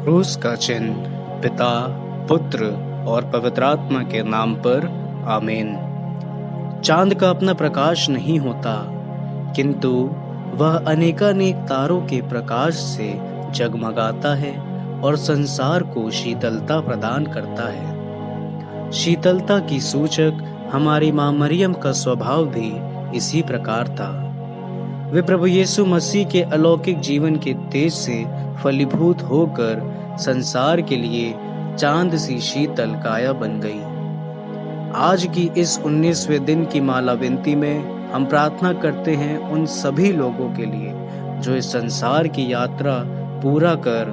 क्रूस का चिन्ह पिता, पुत्र और पवित्र आत्मा के नाम पर आमीन। चांद का अपना प्रकाश नहीं होता, किंतु वह अनेकानेक तारों के प्रकाश से जगमगाता है और संसार को शीतलता प्रदान करता है। शीतलता की सूचक हमारी मां मरियम का स्वभाव भी इसी प्रकार था। वे प्रभु यीशु मसीह के अलौकिक जीवन के तेज से फलीभूत होकर संसार के लिए चांद सी शीतल काया बन गई। आज की इस 19वें दिन की माला विनती में हम प्रार्थना करते हैं उन सभी लोगों के लिए जो इस संसार की यात्रा पूरा कर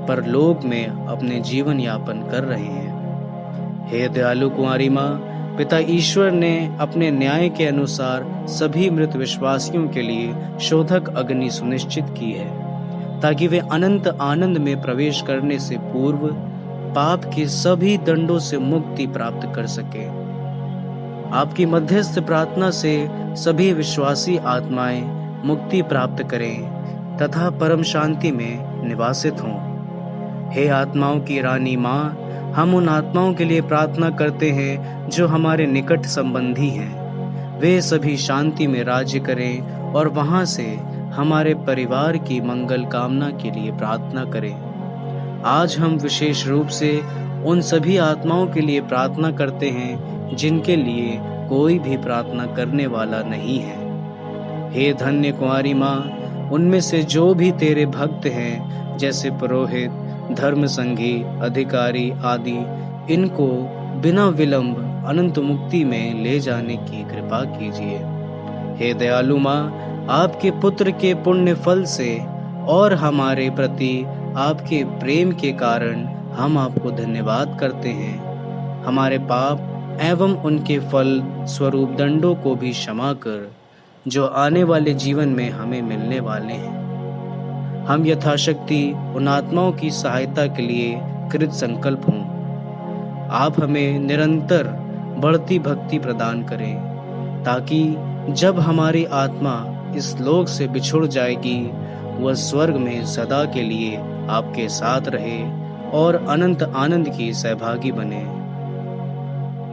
परलोक में अपने जीवन यापन कर रहे हैं। हे दयालु कुंवारी माँ, पिता ईश्वर ने अपने न्याय के अनुसार सभी मृत विश्वासियों के लिए शोधक अग्नि सुनिश्चित की है, ताकि वे अनंत आनंद में प्रवेश करने से पूर्व पाप के सभी दंडों से मुक्ति प्राप्त कर सके। आपकी मध्यस्थ प्रार्थना से सभी विश्वासी आत्माएं मुक्ति प्राप्त करें तथा परम शांति में निवासित हों। हे आत्माओं की रानी माँ, हम उन आत्माओं के लिए प्रार्थना करते हैं जो हमारे निकट संबंधी हैं। वे सभी शांति में राज्य करें और वहां से हमारे परिवार की मंगल कामना के लिए प्रार्थना करें। आज हम विशेष रूप से उन सभी आत्माओं के लिए प्रार्थना करते हैं जिनके लिए कोई भी प्रार्थना करने वाला नहीं है। हे धन्य कुंवारी माँ, उनमें से जो भी तेरे भक्त हैं, जैसे पुरोहित, धर्म संगी, अधिकारी आदि, इनको बिना विलंब अनंत मुक्ति में ले जाने की कृपा कीजिए। हे दयालु माँ, आपके पुत्र के पुण्य फल से और हमारे प्रति आपके प्रेम के कारण हम आपको धन्यवाद करते हैं। हमारे पाप एवं उनके फल स्वरूप दंडों को भी क्षमा कर, जो आने वाले जीवन में हमें मिलने वाले हैं। हम यथाशक्ति उन आत्माओं की सहायता के लिए कृत संकल्प हों। आप हमें निरंतर बढ़ती भक्ति प्रदान करें, ताकि जब हमारी आत्मा इस लोक से बिछुड़ जाएगी, वह स्वर्ग में सदा के लिए आपके साथ रहे और अनंत आनंद की सहभागी बने।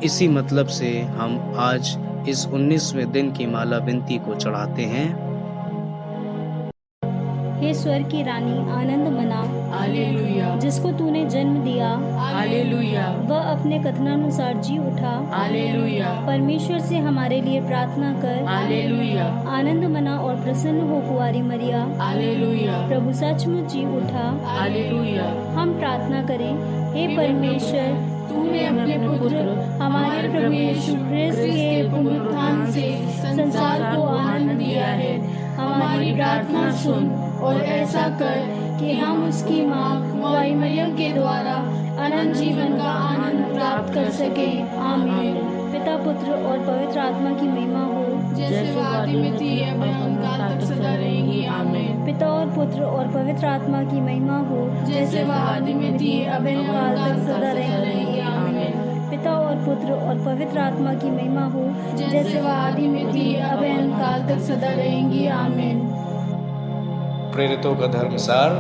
इसी मतलब से हम आज इस 19वें दिन की माला विनती को चढ़ाते हैं। हे स्वर्ग की रानी, आनंद मना, हालेलुया, जिसको तूने जन्म दिया, हालेलुया, वह अपने कथनानुसार जी उठा। हालेलुया, परमेश्वर से हमारे लिए प्रार्थना कर। हालेलुया, आनंद मना और प्रसन्न हो कुंवारी मरिया, हालेलुया, प्रभु सचमुच जी उठा। हालेलुया। हम प्रार्थना करें। हे परमेश्वर, तूने अपने पुत्र हमारे प्रभु यीशु ख्रिस्त के पुनरुत्थान से संसार को आनंद दिया है। हमारी प्रार्थना सुन और ऐसा कर कि हम उसकी माँ कुंवारी मरियम के द्वारा अनंत जीवन का आनंद प्राप्त कर सके। आमीन। पिता, पुत्र और पवित्र आत्मा की महिमा हो, जैसे वो आदि में थी, अब अनंत तक सदा रहेगी। आमीन। पिता और पुत्र और पवित्र आत्मा की महिमा हो, जैसे वो आदि में थी, अब अनंत तक सदा रहेगी। आमीन। पिता और पुत्र और पवित्र आत्मा की महिमा हो, जैसे वो आदि में थी, अब अनंत तक सदा रहेगी। आमीन। प्रेरितों का धर्मसार।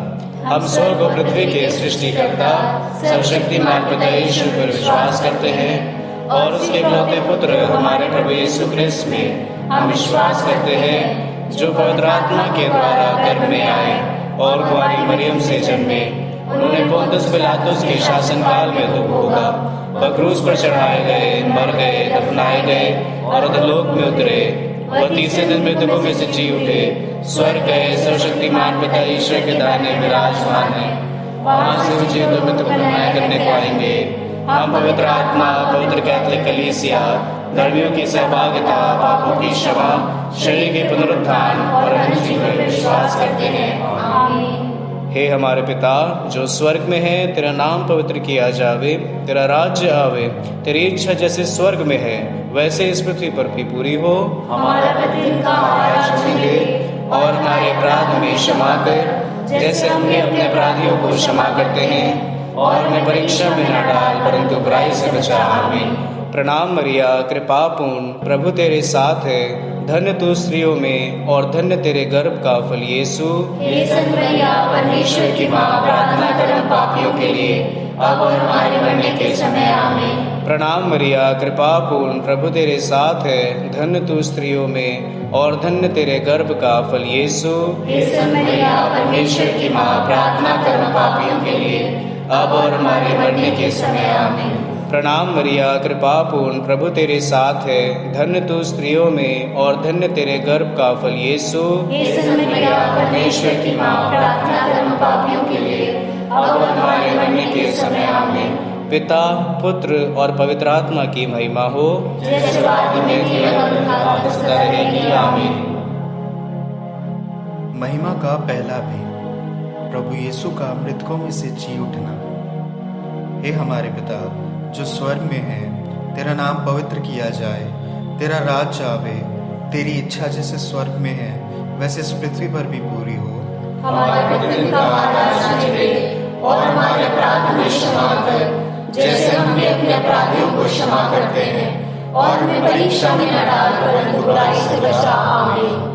हम स्वर्ग और पृथ्वी के सृष्टिकर्ता सर्वशक्तिमान पिता ईश्वर पर विश्वास करते हैं और उसके इकलौते पुत्र हमारे प्रभु यीशु ख्रिस्त में हम विश्वास करते हैं, जो पवित्र आत्मा के द्वारा गर्भ में आए और कुंवारी मरियम से जन्मे। उन्होंने पोंतुस पिलातुस के शासनकाल में दुख भोगा, वह क्रूस पर चढ़ाए गए, मर गए, दफनाए गए और अधोलोक में उतरे। वह तीसरे दिन मृतकों में से जी उठे, स्वर्ग गए, सर्वशक्तिमान पिता ईश्वर के दाहिने विराजमान है। वहां से जीवितों में तुम न्याय करने को आएंगे। हम पवित्र आत्मा, पवित्र कैथोलिक कलीसिया, धर्मियों की सहभागिता, पापों की क्षमा, शरीर के पुनरुत्थान और अनंत जीवन में विश्वास करते हैं। हे हमारे पिता जो स्वर्ग में है, तेरा नाम पवित्र किया जावे, तेरा राज्य आवे, तेरी इच्छा जैसे स्वर्ग में है वैसे इस पृथ्वी पर भी पूरी हो। हमारा प्रतिदिन का आहार हमें दे और हमारे अपराध हमें क्षमा कर, जैसे हमने अपने अपराधियों को क्षमा करते हैं, और हमें परीक्षा में न डाल परंतु बुराई से बचा। आमीन। प्रणाम मरिया, कृपा पूर्ण, प्रभु तेरे साथ है, धन्य तू स्त्रियों में और धन्य तेरे गर्भ का फल यीशु। हे संत मरिया, परमेश्वर की माँ, प्रार्थना कर हम पापियों अब और हमारे मरने के समय आमीन। प्रणाम मरिया, कृपा पूर्ण, प्रभु तेरे साथ है, धन्य तू स्त्रियों में और धन्य तेरे गर्भ का फल यीशु। हे संत मरिया, परमेश्वर की माँ, प्रार्थना कर हम पापियों के लिए, अब और हमारे मरने के समय आमीन। प्रणाम मरिया, कृपा पूर्ण, प्रभु तेरे साथ है, धन्य तू स्त्रियों में और धन्य तेरे गर्भ का फल यीशु। हे संत मरिया, परमेश्वर की माँ, प्रार्थना कर हम पापियों के लिए, अब और हमारे मरने के समय आमीन। पिता, पुत्र और पवित्र आत्मा की महिमा हो, जैसे आदि में थी, अब और सदा रहेगी। आमीन। महिमा का पहला भेद, प्रभु यीशु का मृतकों में से जी उठना। हे हमारे पिता जो स्वर्ग में है, तेरा नाम पवित्र किया जाए, तेरा राज आवे, तेरी इच्छा जैसे स्वर्ग में है वैसे इस पृथ्वी पर भी पूरी हो। हमारा प्रतिदिन का आहार आज हमें दे, और हमारे अपराध हमें क्षमा कर, जैसे हम भी अपने अपराधियों को क्षमा करते हैं, और हमें परीक्षा में न डाल, परंतु बुराई से बचा। आमीन।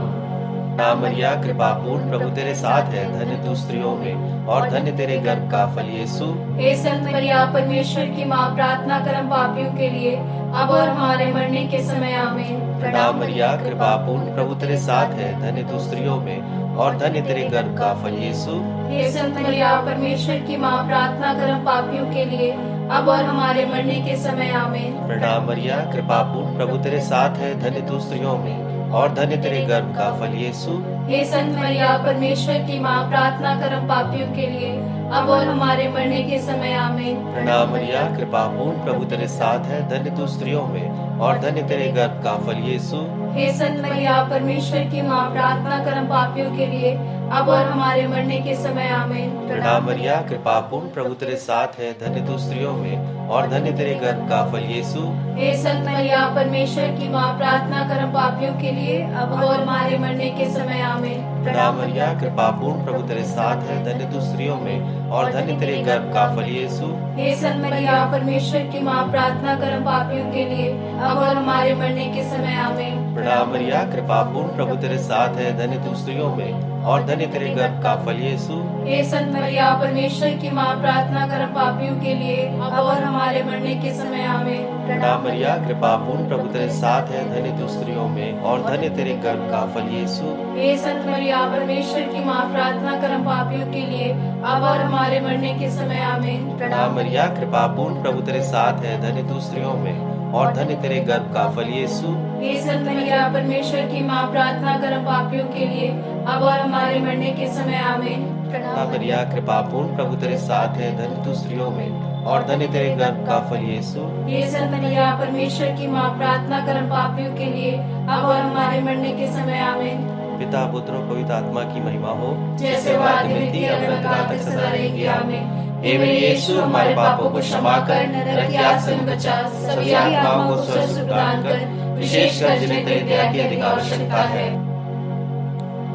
प्रणाम मरिया, कृपा पूर्ण, प्रभु तेरे साथ है, धन्य तू स्त्रियों में और धन्य तेरे गर्भ का फल यीशु। हे संत मरिया, परमेश्वर की माँ, प्रार्थना कर हम पापियों के लिए, अब और हमारे मरने के समय आमीन। प्रणाम मरिया, कृपा पूर्ण, प्रभु तेरे साथ है, धन्य तू स्त्रियों में और धन्य तेरे गर्भ का फल यीशु। हे संत मरिया, परमेश्वर की माँ, प्रार्थना कर हम पापियों के लिए, अब और हमारे मरने के समय आमीन। प्रणाम मरिया, कृपा पूर्ण, प्रभु तेरे साथ है, धन्य तू स्त्रियों में और धन्य तेरे गर्भ का फल यीशु। हे संत मरिया, परमेश्वर की माँ, प्रार्थना कर हम पापियों के लिए, अब और हमारे मरने के समय आमीन। प्रणाम मरिया, कृपा पूर्ण, प्रभु तेरे साथ है, धन्य तू स्त्रियों में और धन्य तेरे गर्भ का फल यीशु। हे संत मरिया, परमेश्वर की माँ, प्रार्थना कर हम पापियों के लिए, अब और हमारे मरने के समय आमीन। प्रणाम मरिया, कृपा पूर्ण, प्रभु तेरे साथ है, धन्य तू स्त्रियों में और धन्य तेरे गर्भ का फल यीशु। हे संत मरिया, परमेश्वर की माँ, प्रार्थना कर हम पापियों के लिए, अब और हमारे मरने के समय आमीन। प्रणाम मरिया, कृपा पूर्ण, प्रभु तेरे साथ है, धन्य तू स्त्रियों में और धन्य तेरे गर्भ का फल यीशु। हे संत मरिया, परमेश्वर की माँ, प्रार्थना कर हम पापियों के लिए, अब और हमारे मरने के समय आमीन। प्रणाम मरिया, कृपा पूर्ण, प्रभु तेरे साथ है, धन्य तू स्त्रियों में और धन्य तेरे गर्भ का फल यीशु। हे संत मरिया, परमेश्वर की माँ, प्रार्थना कर हम पापियों के लिए, अब और हमारे मरने के समय आमीन। प्रणाम मरिया, कृपा पूर्ण, प्रभु तेरे साथ है, धन्य तू स्त्रियों में और धन्य तेरे गर्भ का फल यीशु। हे संत मरिया, परमेश्वर की माँ, प्रार्थना कर हम पापियों के लिए, अब और हमारे मरने के समय आमीन। प्रणाम मरिया, कृपा पूर्ण, प्रभु तेरे साथ है, धन्य तू स्त्रियों में और धन्य तेरे गर्भ का फल यीशु। हे संत मरिया, परमेश्वर की माँ, प्रार्थना कर हम पापियों के लिए, अब और हमारे मरने के समय आमीन। प्रणाम मरिया, कृपा पूर्ण, प्रभु तेरे साथ है, धन्य तू स्त्रियों में और धन्य तेरे गर्भ का फल यीशु। हे संत मरिया, परमेश्वर की माँ, प्रार्थना कर हम पापियों के लिए, अब और हमारे मरने के समय आमीन। पिता, पुत्र और पवित्र आत्मा की महिमा हो, जैसे वो आदि में थी, अब और काल तक सदा रहेगी। आमीन। हे मेरे यीशु, हमारे पापों को क्षमा कर, नरक की आग से हमें बचा, सभी आत्माओं को स्वस्थ प्रदान कर, विशेषकर जिन्हें तेरी दया की अधिक आवश्यकता है।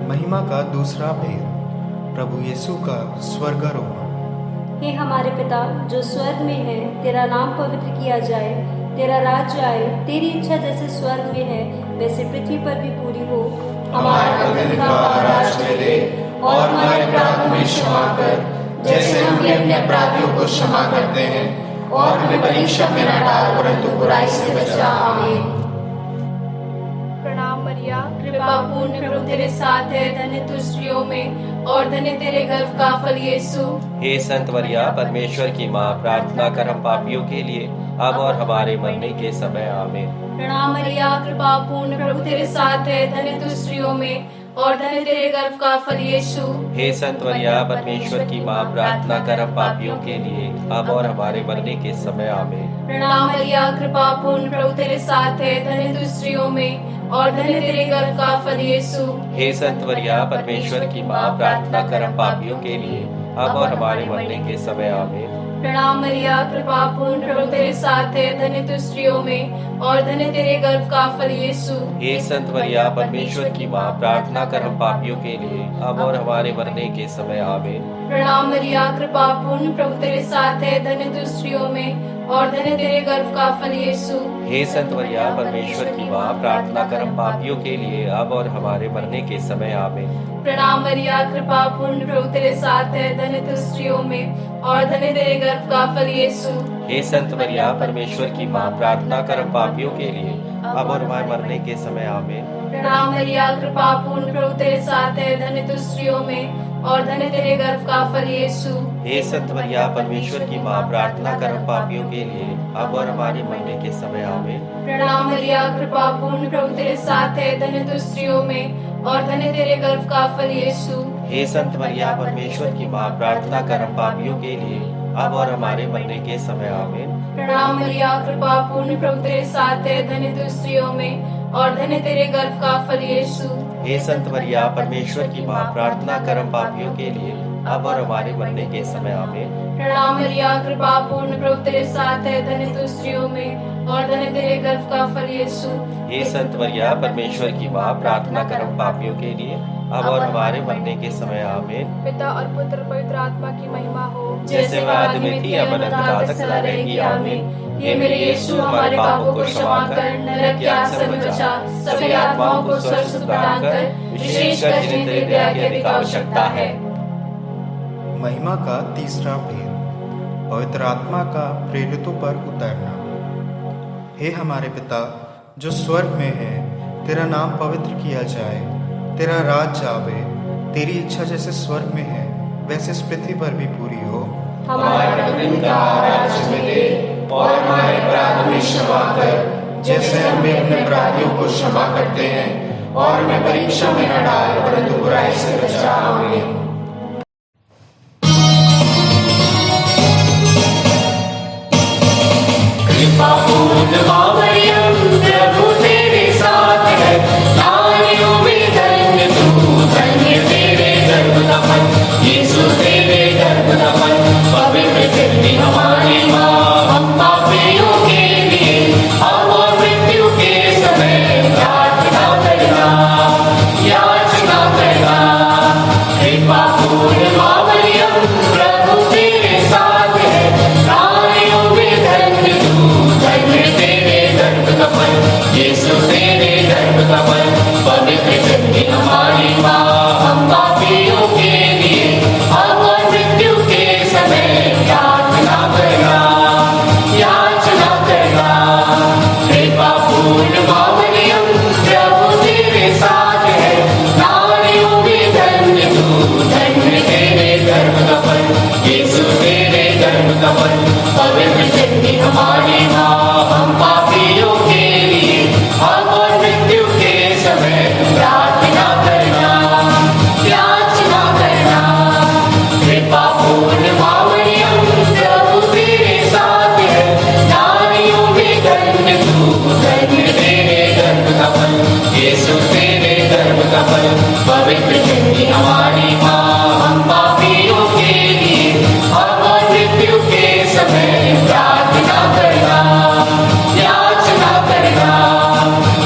महिमा का दूसरा भेद, प्रभु यीशु का स्वर्गारोहण। हे हमारे पिता जो स्वर्ग में है, तेरा नाम पवित्र किया जाए, तेरा राज्य आए, तेरी इच्छा जैसे स्वर्ग में है वैसे पृथ्वी पर भी पूरी हो। हमारा प्रतिदिन का आहार आज हमें दे, और हमारे अपराध हमें क्षमा कर, जैसे हम भी अपने अपराधियों को क्षमा करते हैं, और हमें परीक्षा में न डाल, परंतु बुराई से बचा। आमीन। प्रणाम मरिया, कृपा पूर्ण, प्रभु तेरे साथ है, धन्य तू स्त्रियों में और धन्य तेरे गर्भ का फल यीशु। हे संत मरिया, परमेश्वर की माँ, प्रार्थना कर हम पापियों के लिए, अब और हमारे मरने के समय आमीन। प्रणाम मरिया, कृपा पूर्ण, प्रभु तेरे साथ है, धन्य तू स्त्रियों में और धन्य तेरे गर्भ का फल यीशु। हे संत मरिया, परमेश्वर की माँ, प्रार्थना कर हम पापियों के लिए, अब और हमारे मरने के समय आमीन। प्रणाम मरिया, कृपा पूर्ण, प्रभु तेरे साथ है, धन्य तू स्त्रियों में और धन्य तेरे गर्भ का फल यीशु। हे संत मरिया, परमेश्वर की माँ, प्रार्थना कर हम पापियों के लिए, अब और हमारे मरने के समय आमीन। प्रणाम मरिया, कृपा पूर्ण, प्रभु तेरे साथ है, धन्य तू स्त्रियों में और धन्य तेरे गर्भ का फल यीशु। हे संत मरिया, परमेश्वर की माँ, प्रार्थना कर हम पापियों के लिए, अब और हमारे मरने के समय आमीन। प्रणाम मरिया, कृपा पूर्ण, प्रभु तेरे साथ है, धन्य तू स्त्रियों में और धन्य तेरे गर्भ का फल यीशु। हे संत मरिया, परमेश्वर की माँ, प्रार्थना कर हम पापियों के लिए अब और हमारे मरने के समय आमीन। प्रणाम मरिया, कृपा पूर्ण, प्रभु तेरे साथ है, धन्य तू स्त्रियों में और धन्य तेरे गर्भ का फल यीशु। हे संत मरिया, परमेश्वर की माँ, प्रार्थना कर हम पापियों के लिए अब और हमारे मरने के समय आमीन। प्रणाम मरिया, कृपा पूर्ण, प्रभु तेरे साथ है, धन्य तू स्त्रियों में और धन्य तेरे गर्भ का फल यीशु। हे संत मरिया, परमेश्वर की माँ, प्रार्थना कर हम पापियों के लिए अब और हमारे मरने के समय आमीन। प्रणाम मरिया, कृपा पूर्ण, प्रभु तेरे साथ है, धन्य तू स्त्रियों में और धन्य तेरे गर्भ का फल यीशु। हे संत मरिया, परमेश्वर की माँ, प्रार्थना कर हम पापियों के लिए अब और हमारे मरने के समय आमीन। प्रणाम मरिया, कृपा पूर्ण, प्रभु तेरे साथ है, धन्य तू स्त्रियों में और धन्य तेरे गर्भ का फल यीशु। हे संत मरिया, परमेश्वर की माँ, प्रार्थना कर हम पापियों के लिए अब और हमारे मरने के समय आमीन। प्रणाम मरिया, कृपा पूर्ण, प्रभु तेरे साथ है, धन्य तू स्त्रियों में और धन्य तेरे गर्भ का फल यीशु। हे संत मरिया, परमेश्वर की माँ, प्रार्थना कर हम पापियों के लिए अब और हमारे मरने के समय आमीन। पिता और पुत्र पवित्र आत्मा की महिमा हो, जैसे वह आदि में थी अब अनंत काल तक सदा रहेगी आमीन। ये मेरे यीशु, हमारे पापों को क्षमा कर, नरक की आग से बचा, सभी आत्माओं को स्वर्ग सुख प्रदान कर, विशेषकर जिन्हें तेरी दया की अधिक आवश्यकता है। महिमा का तीसरा भेद, पवित्र आत्मा का प्रेरितों पर उतरना। हे हमारे पिता जो स्वर्ग में है, तेरा नाम पवित्र किया जाए, तेरा राज आवे, तेरी इच्छा जैसे स्वर्ग में है वैसे इस पृथ्वी पर भी पूरी हो। हमारे प्रतिदिन का आहार आज हमें दे और हमारे अपराध हमें क्षमा कर, जैसे हम भी अपने अपराधियों को क्षमा करते हैं, और हमें परीक्षा में न डाल परंतु बुराई से बचा। आमीन। कृपा पूर्ण माँ मरियम, प्रभु तेरे साथ है, नारियों में धन्य तू, धन्य तेरे गर्भ का फल, यीशु तेरे गर्भ का फल। पवित्र कन्या हमारी माँ, हम पापियों के लिए अब और मृत्यु के समय याचना करना, याचना करना। कृपा पूर्ण माँ मरियम, प्रभु तेरे साथ है, नारियों में धन्य तू, धन्य तेरे गर्भ का फल, यीशु तेरे गर्भ का फल। पवित्र कन्या हमारी माँ, हम पापियों के लिए अब और मृत्यु के समय याचना करना, याचना करना। कृपा पूर्ण माँ मरियम, प्रभु तेरे साथ है, नारियों में धन्य तू, धन्य तेरे गर्भ का फल, यीशु तेरे गर्भ का फल। पवित्र कन्या हमारी माँ, हम पापियों के लिए अब और मृत्यु के समय प्रार्थना करना, याचना करना। कृपा पूर्ण माँ मरियम, प्रभु तेरे साथ है, नारियों में धन्य तू, धन्य तेरे गर्भ का फल, यीशु तेरे गर्भ का फल। पवित्र कन्या हमारी माँ, हम पापियों के लिए अब और मृत्यु के समय प्रार्थना करना, याचना करना।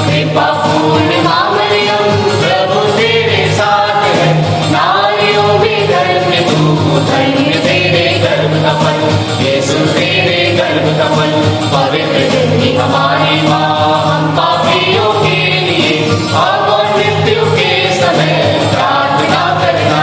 कृपा पूर्ण माँ मरियम, प्रभु तेरे साथ है, नारियों में धन्य तू, धन्य तेरे गर्भ का फल, यीशु तेरे गर्भ का फल। पवित्र कन्या हमारी माँ, हम पापियों के लिए अब और मृत्यु के समय प्रार्थना करना,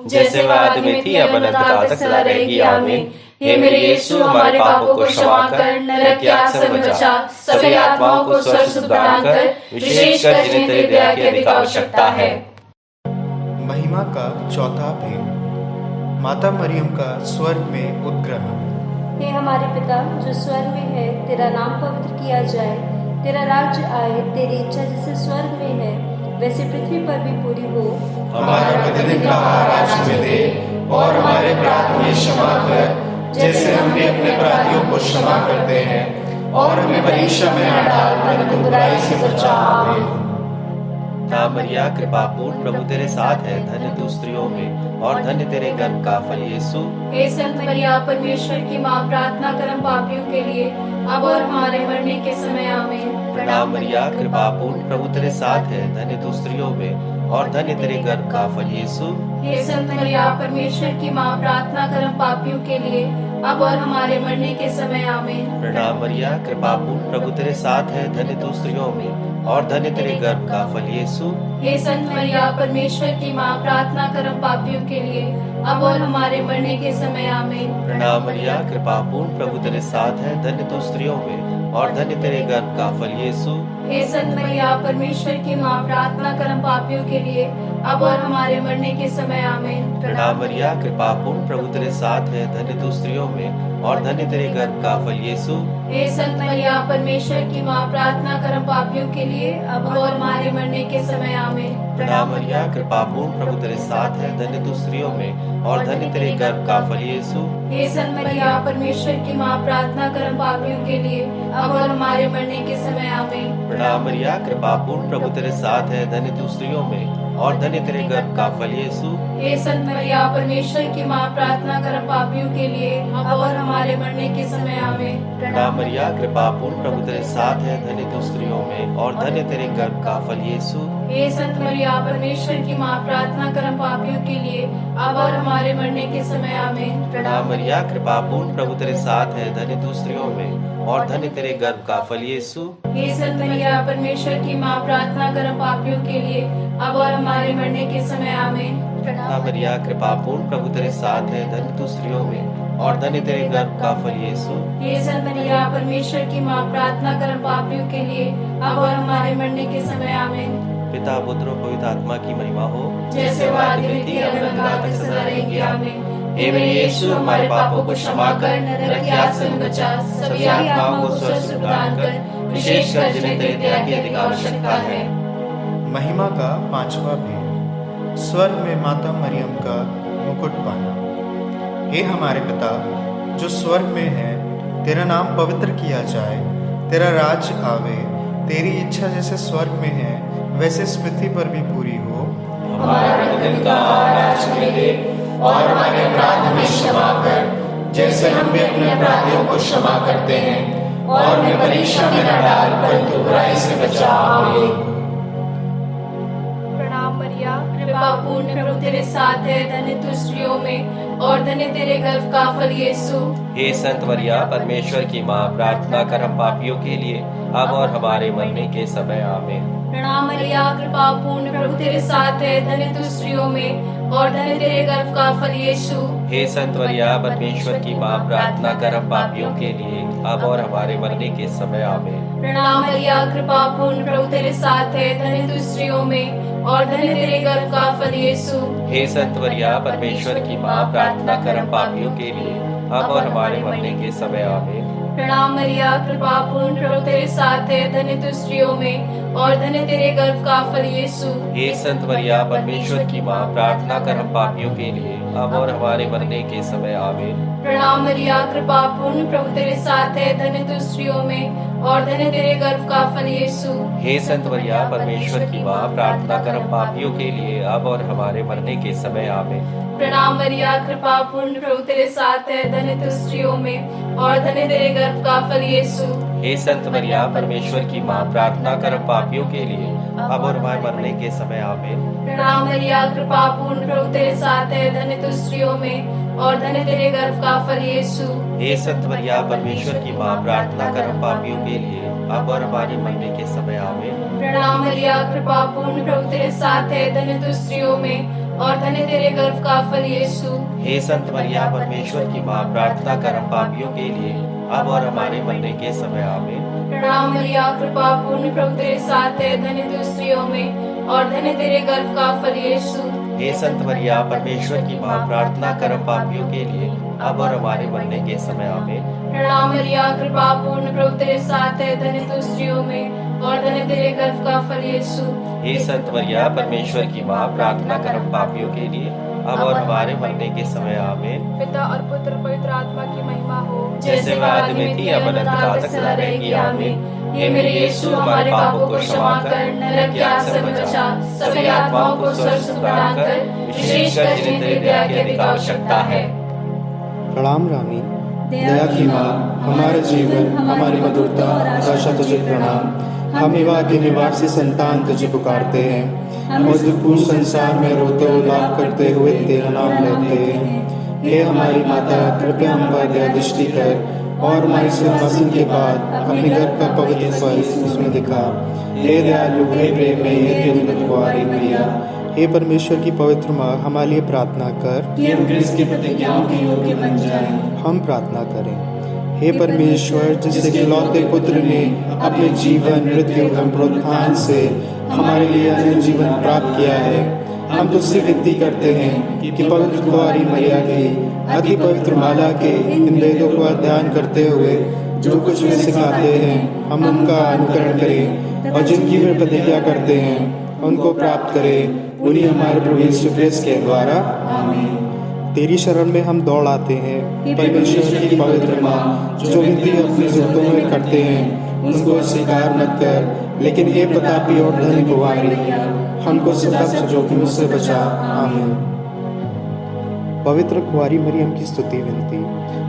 जैसे वह आदि में थी अब अनंत काल तक सदा रहेगी। आमीन। हे मेरे यीशु, हमारे पापों को क्षमा कर, नरक की आग से बचा, सभी आत्माओं को स्वर्ग सुख प्रदान कर, विशेषकर जिन्हें तेरी दया की अधिक आवश्यकता है। महिमा का चौथा भेद, माता मरियम का स्वर्ग में उद्ग्रह। हे हमारे पिता जो स्वर्ग में है, तेरा नाम पवित्र किया जाए, तेरा राज्य आए, तेरी इच्छा जैसे स्वर्ग में है वैसे पृथ्वी पर भी पूरी हो। हमारा प्रतिदिन का आहार आज हमें दे, और हमारे अपराध हमें क्षमा कर, जैसे हम भी अपने अपराधियों को क्षमा करते हैं, और हमें परीक्षा में न डाल, परंतु बुराई से बचा। आमीन। ना मरिया कृपा पूर्ण, प्रभु तेरे साथ है, धन्य तू स्त्रियों में और धन्य तेरे गर्भ का फल यीशु। हे संत मरिया परमेश्वर की माँ, प्रार्थना कर हम पापियों के लिए अब और हमारे मरने के समय। आमीन। प्रणाम मरिया कृपा पूर्ण, प्रभु तेरे साथ है, धन्य तू स्त्रियों में और धन्य तेरे गर्भ का फल यीशु। हे संत मरिया परमेश्वर की माँ, प्रार्थना कर हम पापियों के लिए अब और हमारे मरने के समय। आमीन। प्रणाम मरिया कृपा पूर्ण, प्रभु तेरे साथ है, धन्य तू स्त्रियों में और धन्य तेरे गर्भ का फल यीशु। हे संत मरिया परमेश्वर की माँ, प्रार्थना कर हम पापियों के लिए अब और हमारे मरने के समय। आमीन। प्रणाम मरिया कृपा पूर्ण, प्रभु तेरे साथ है, धन्य तू स्त्रियों में और धन्य तेरे गर्भ का फल यीशु। हे संत मरिया परमेश्वर की माँ, प्रार्थना कर हम पापियों के लिए अब और हमारे मरने के समय। आमीन। प्रणाम मरिया कृपा पूर्ण, प्रभु तेरे साथ है, धन्य तू स्त्रियों में और धन्य तेरे गर्भ का फल यीशु। हे संत मरिया परमेश्वर की माँ, प्रार्थना कर हम पापियों के लिए अब और हमारे मरने के समय। आमीन। प्रणाम मरिया कृपा पूर्ण, प्रभु तेरे साथ है, धन्य तू स्त्रियों में और धन्य तेरे गर्भ का फल यीशु। हे संत मरिया परमेश्वर की माँ, प्रार्थना कर हम पापियों के लिए अब और हमारे मरने के समय। आमीन। प्रणाम मरिया कृपा पूर्ण, प्रभु तेरे साथ है, धन्य तू स्त्रियों में और धन्य तेरे गर्भ का फल यीशु। हे संत मरिया परमेश्वर की माँ, प्रार्थना कर हम पापियों के लिए अब और हमारे मरने के समय। आमीन। प्रणाम मरिया कृपा पूर्ण, प्रभु तेरे साथ है, धन्य तू स्त्रियों में और धन्य तेरे गर्भ का फल यीशु। हे संत मरिया परमेश्वर की माँ, प्रार्थना कर हम पापियों के लिए अब और हमारे मरने के समय। आमीन। प्रणाम मरिया कृपा पूर्ण, प्रभु तेरे साथ है, धन्य तू स्त्रियों में और धन्य तेरे गर्भ का फल यीशु। हे संत मरिया परमेश्वर की माँ, प्रार्थना कर हम पापियों के लिए अब और हमारे मरने के समय। आमीन। प्रणाम मरिया कृपा पूर्ण, प्रभु तेरे साथ है, धन्य तू स्त्रियों में और धन्य तेरे गर्भ का फल यीशु। हे संत मरिया परमेश्वर की माँ, प्रार्थना कर हम पापियों के लिए अब और हमारे मरने के समय। आमीन। पिता पुत्र और पवित्र आत्मा की महिमा हो, जैसे वो आदि में थी अब अनंत काल तक सदा रहेगी। आमीन। हे मेरे यीशु, हमारे पापों को क्षमा कर, नरक की आग से बचा, सभी आत्माओं को स्वर्ग सुख प्रदान कर, विशेषकर जिन्हें तेरी दया की अधिक आवश्यकता है। महिमा का पांचवा भेद, स्वर्ग में माता मरियम का मुकुट पाना। हे हमारे पिता जो स्वर्ग में है, तेरा नाम पवित्र किया जाए, तेरा राज्य आवे, तेरी इच्छा जैसे स्वर्ग में है वैसे इस पृथ्वी पर भी पूरी हो। हमारा प्रतिदिन का आहार आज हमें दे, और हमारे अपराध हमें क्षमा कर, जैसे हम भी अपने अपराधियों को क्षमा करते हैं, और हमें परीक्षा में न डाल, परंतु बुराई से बचा। आमीन। प्रणाम मरिया कृपा पूर्ण, प्रभु तेरे साथ है, धन्य तू स्त्रियों में और धन्य तेरे गर्भ का फल यीशु। हे संत मरिया परमेश्वर की माँ, प्रार्थना कर हम पापियों के लिए अब और हमारे मरने के समय। आमीन। प्रणाम मरिया कृपा पूर्ण, प्रभु तेरे साथ है, धन्य तू स्त्रियों में और धन्य तेरे गर्भ का फल यीशु। हे संत मरिया परमेश्वर की माँ, प्रार्थना कर हम पापियों के लिए अब और हमारे मरने के समय। आमीन। प्रणाम मरिया कृपा पूर्ण, प्रभु तेरे साथ है, धन्य तू स्त्रियों में और धन्य तेरे गर्भ का फल यीशु। हे संत मरिया परमेश्वर की माँ, प्रार्थना कर हम पापियों के लिए अब और हमारे मरने के समय। आमीन। प्रणाम मरिया कृपा पूर्ण, प्रभु तेरे साथ है, धन्य तू स्त्रियों में और धन्य तेरे गर्भ का फल यीशु। हे संत मरिया परमेश्वर की माँ, प्रार्थना कर हम पापियों के लिए अब और हमारे मरने के समय। आमीन। प्रणाम मरिया कृपा पूर्ण, प्रभु तेरे साथ है, धन्य तू स्त्रियों में और धन्य तेरे गर्भ का फल यीशु। हे संत मरिया परमेश्वर की माँ, प्रार्थना कर हम पापियों के लिए अब और हमारे मरने के समय। आमीन। प्रणाम मरिया कृपा पूर्ण, प्रभु तेरे साथ है, धन्य तू स्त्रियों में और धन्य तेरे गर्भ का फल यीशु। हे संत मरिया परमेश्वर की माँ, प्रार्थना कर हम पापियों के लिए अब और हमारे मरने के समय। आमीन। प्रणाम मरिया कृपा पूर्ण, प्रभु तेरे साथ है, धन्य तू स्त्रियों में और धन्य तेरे गर्भ का फल यीशु। हे संत मरिया परमेश्वर की माँ, प्रार्थना कर हम पापियों के लिए अब और हमारे मरने के समय। आमीन। प्रणाम मरिया कृपा पूर्ण, प्रभु तेरे साथ है, धन्य तू स्त्रियों में और धन्य तेरे गर्भ का फल यीशु। हे संत मरिया परमेश्वर की माँ, प्रार्थना कर हम पापियों के लिए अब और हमारे मरने के समय आमीन। प्रणाम मरिया, कृपा पूर्ण, प्रभु तेरे साथ है, धन्य तू स्त्रियों में और धन्य तेरे गर्भ का फल यीशु। हे संत मरिया परमेश्वर की माँ, प्रार्थना कर हम पापियों के लिए अब और हमारे मरने के समय आमीन। प्रणाम मरिया, कृपा पूर्ण, प्रभु तेरे साथ है, धन्य तू स्त्रियों में और धन्य तेरे गर्भ का फल यीशु। हे संत मरिया परमेश्वर की माँ, प्रार्थना कर हम पापियों के लिए अब और हमारे मरने के समय आमीन। पिता और पुत्र पवित्र आत्मा की महिमा हो, जैसे वह आदि में थी अब अनंत काल तक सदा रहेगी आमीन। हे मेरे यीशु, हमारे पापों को क्षमा कर, नरक की आग से बचा, सभी आत्माओं को स्वर्ग सुख प्रदान कर, विशेषकर जिन्हें तेरी दया की अधिक आवश्यकता है। प्रणाम रानी, दया की माँ, हमारे जीवन, हमारी मधुरता और आशा तुझे प्रणाम। हम विवाह के निवासी संतान तुझे पुकारते हैं, हम इस दुखपूर्ण संसार में रोते और लाभ करते हुए तेरा नाम लेते हैं। हे हमारी माता, कृपया हम पर दया दृष्टि कर और हमारी सिंहासन के बाद अपने घर का पवित्र फल उसमें दिखा। हे दयालु, हे प्रेम में, हे दिल कुंवारी मैया, हे परमेश्वर की पवित्र माँ, हमारे लिए प्रार्थना कर कि हम क्रिस्त की प्रतिज्ञाओं के योग्य बन जाएं। हम प्रार्थना करें। हे परमेश्वर, जिससे इकलौते पुत्र ने अपने जीवन, मृत्यु एवं पुनरुत्थान से हमारे लिए अनंत जीवन प्राप्त किया है, हम तुझसे विनती करते हैं कि पवित्र कुंवारी मैया की अति पवित्र माला के इन वेदों का अध्ययन करते हुए जो कुछ वे सिखाते हैं, हम उनका अनुकरण करें और जिनकी वे प्रतिज्ञा करते हैं उनको प्राप्त करें, उन्हीं हमारे प्रभु यीशु क्रिस्त के द्वारा। आमीन। तेरी शरण में हम दौड़ आते हैं, परमेश्वर की पवित्र माँ, जो विनती अपनी जरूरतों में करते हैं उनको स्वीकार मत कर, लेकिन हे प्रतापी और धनी कुंवारी, हमको समस्त जोखिम से बचा। आमीन। पवित्र कुंवारी मरियम की स्तुति विनती।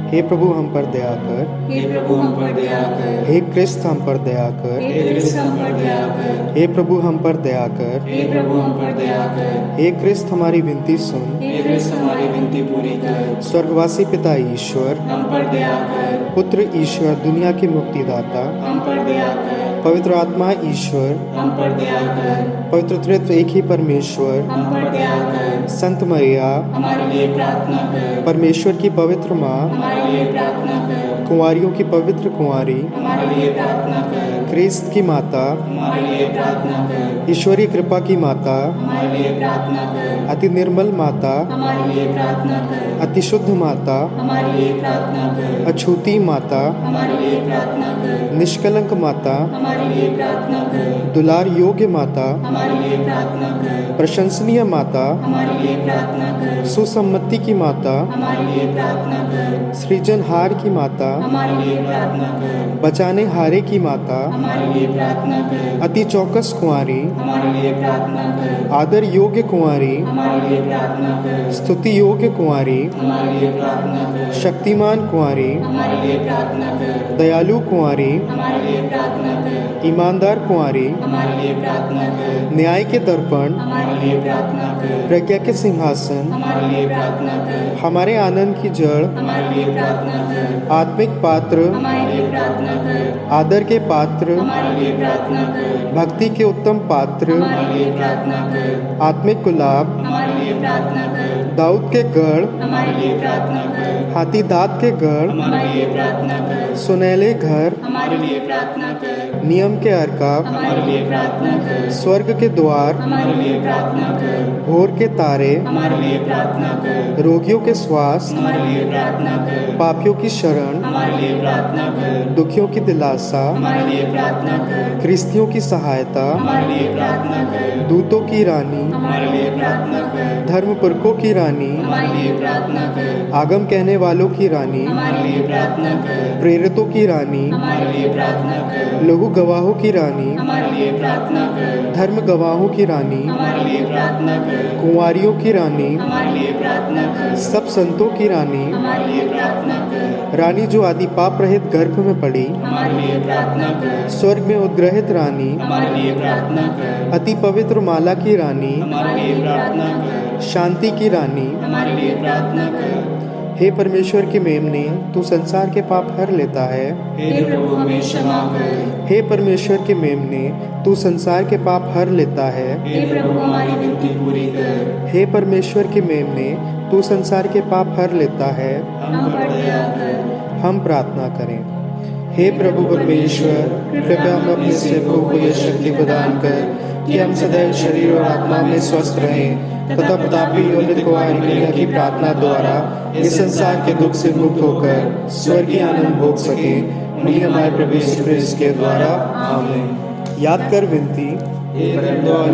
हे प्रभु हम पर दया कर, हे प्रभु हम पर दया कर, हे क्रिस्त हम पर दया कर, हे क्रिस्त हम पर दया कर, हे प्रभु हम पर दया कर, हे प्रभु हम पर दया कर, हे क्रिस्त हमारी विनती सुन, हे क्रिस्त हमारी विनती पूरी कर। स्वर्गवासी पिता ईश्वर, हम पर दया कर, पुत्र ईश्वर, दुनिया के मुक्तिदाता, हम पर दया कर, पवित्र आत्मा ईश्वर, हम पर दया कर, पवित्र त्रित्व एक ही परमेश्वर, हम पर दया कर, संत मरिया, हमारे लिए प्रार्थना कर, परमेश्वर की पवित्र माँ, हमारे लिए प्रार्थना कर, कुंवारियों की पवित्र कुंवारी, हमारे लिए प्रार्थना कर, क्रिस्त की माता, हमारे लिए प्रार्थना कर, ईश्वरीय कृपा की माता, हमारे लिए प्रार्थना कर, अति निर्मल माता, हमारे लिए प्रार्थना कर, अति शुद्ध माता, हमारे लिए प्रार्थना कर, अछूती माता, हमारे लिए प्रार्थना कर, निष्कलंक माता, हमारे लिए प्रार्थना कर, दुलार योग्य माता, हमारे लिए प्रार्थना कर, प्रशंसनीय माता, हमारे लिए प्रार्थना कर, सुसम्मति की माता, हमारे लिए प्रार्थना कर, सृजनहार की माता, हमारे लिए प्रार्थना कर, बचाने हारे की माता, हमारे लिए प्रार्थना कर, अति चौकस कुंवारी, हमारे लिए प्रार्थना कर, आदर योग्य कुंवारी, हमारे लिए प्रार्थना कर, स्तुति योग्य कुंवारी, हमारे लिए प्रार्थना कर, शक्तिमान कुंवारी, हमारे लिए प्रार्थना कर, दयालु कुंवारी, हमारे लिए प्रार्थना कर, ईमानदार कुंवारी, हमारे लिए प्रार्थना कर, न्याय के दर्पण, हमारे लिए प्रार्थना कर, प्रज्ञा के सिंहासन, हमारे लिए प्रार्थना कर, हमारे आनंद की जड़, हमारे लिए प्रार्थना कर, आत्मिक पात्र, हमारे लिए प्रार्थना कर, आदर के पात्र, हमारे लिए प्रार्थना कर, भक्ति के उत्तम पात्र, हमारे लिए प्रार्थना कर, आत्मिक गुलाब, हमारे लिए प्रार्थना कर, दाऊद के गढ़, हमारे लिए प्रार्थना कर, हाथी दांत के गढ़, हमारे लिए प्रार्थना कर, सुनहले घर, हमारे लिए प्रार्थना कर, नियम के अर्काब, हमारे लिए प्रार्थना कर, स्वर्ग के द्वार, हमारे लिए प्रार्थना कर, भोर के तारे, हमारे लिए प्रार्थना कर, रोगियों के स्वास्थ्य, हमारे लिए प्रार्थना कर, पापियों की शरण, हमारे लिए प्रार्थना कर, दुखियों की दिलासा, हमारे लिए प्रार्थना कर, क्रिस्तियों की सहायता, हमारे लिए प्रार्थना कर, दूतों की रानी, हमारे लिए प्रार्थना कर, धर्मपुरखों की रानी, हमारे लिए प्रार्थना कर, आगम कहने वालों की रानी, हमारे लिए प्रार्थना कर, प्रेरितों की रानी, हमारे लिए प्रार्थना कर, लघु गवाहों की रानी, हमारे लिए प्रार्थना कर, धर्म गवाहों की रानी, हमारे लिए प्रार्थना कर, कुंवारियों की रानी, हमारे लिए प्रार्थना कर, सब संतों की रानी, हमारे लिए प्रार्थना कर, रानी जो आदि पाप रहित गर्भ में पड़ी, हमारे लिए प्रार्थना कर, स्वर्ग में उद्ग्रहित रानी, हमारे लिए प्रार्थना कर, अति पवित्र माला की रानी, हमारे लिए प्रार्थना कर, शांति की रानी, हमारे लिए प्रार्थना कर, हे परमेश्वर की मेमने, तू संसार के पाप हर लेता है। हे प्रभु हमें क्षमा कर। हे परमेश्वर के मेमने, तू संसार के पाप हर लेता है। हे प्रभु हमारी विनती पूरी कर। हे परमेश्वर के मेमने, तू संसार के पाप हर लेता है। हम पर दया कर। हम प्रार्थना करें। हे प्रभु परमेश्वर, कृपया हम अपने सेवकों को यह शक्ति प्रदान कर कि हम सदैव शरीर और आत्मा में स्वस्थ रहें तथा प्रतापी योनित कुमारी कन्या की प्रार्थना द्वारा इस संसार के दुख से मुक्त होकर स्वर्गीय आनंद भोग सके। उन्हीं हमारे प्रभु यीशु क्रिस्त के द्वारा, आमीन। याद कर विनती,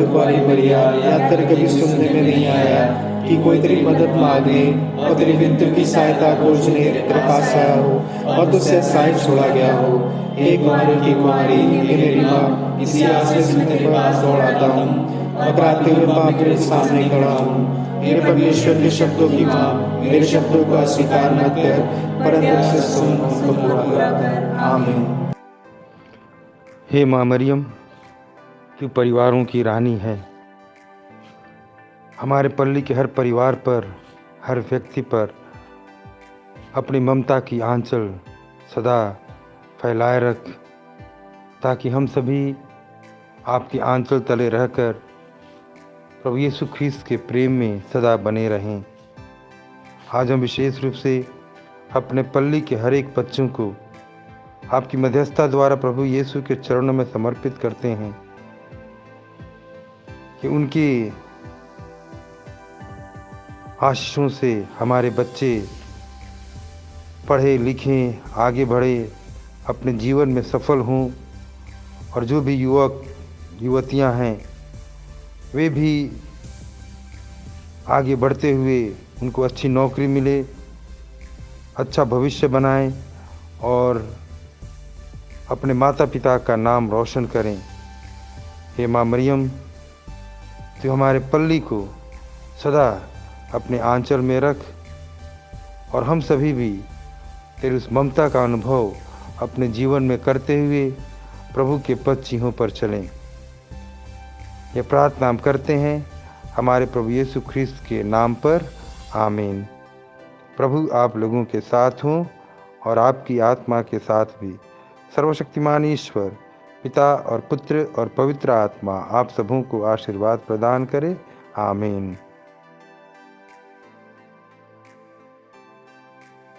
कुमारी मरिया, याद कर कभी सुनने में नहीं आया कि कोई तेरी मदद मांगने और तेरी विनती की सहायता खोजने तेरे पास आया हो और तुझसे सहायता छोड़ा गया हो। एक कुमारी, हे मेरी माँ, इसी आस में तेरे पास दौड़ आता हूँ और कराते हुए पाप तेरे सामने खड़ा हूँ। मेरे परमेश्वर के शब्दों की माँ, मेरे शब्दों को अस्वीकार मत कर, परंतु उसे सुन उनको पूरा कर। आमीन। हे माँ मरियम, तू परिवारों की रानी है। हमारे पल्ली के हर परिवार पर, हर व्यक्ति पर अपनी ममता की आंचल सदा फैलाए रख, ताकि हम सभी आपकी आंचल तले रहकर प्रभु यीशु ख्रीस्त के प्रेम में सदा बने रहें। आज हम विशेष रूप से अपने पल्ली के हर एक बच्चों को आपकी मध्यस्थता द्वारा प्रभु यीशु के चरणों में समर्पित करते हैं कि उनकी आशीषों से हमारे बच्चे पढ़े लिखें, आगे बढ़े, अपने जीवन में सफल हों और जो भी युवक युवतियां हैं वे भी आगे बढ़ते हुए उनको अच्छी नौकरी मिले, अच्छा भविष्य बनाएं और अपने माता पिता का नाम रोशन करें। हे माँ मरियम, तो हमारे पल्ली को सदा अपने आंचल में रख और हम सभी भी तेरी उस ममता का अनुभव अपने जीवन में करते हुए प्रभु के पद चिन्हों पर चलें। यह प्रार्थना हम करते हैं हमारे प्रभु यीशु ख्रीस्त के नाम पर, आमीन। प्रभु आप लोगों के साथ हों और आपकी आत्मा के साथ भी। सर्वशक्तिमान ईश्वर पिता और पुत्र और पवित्र आत्मा आप सबों को आशीर्वाद प्रदान करे, आमीन।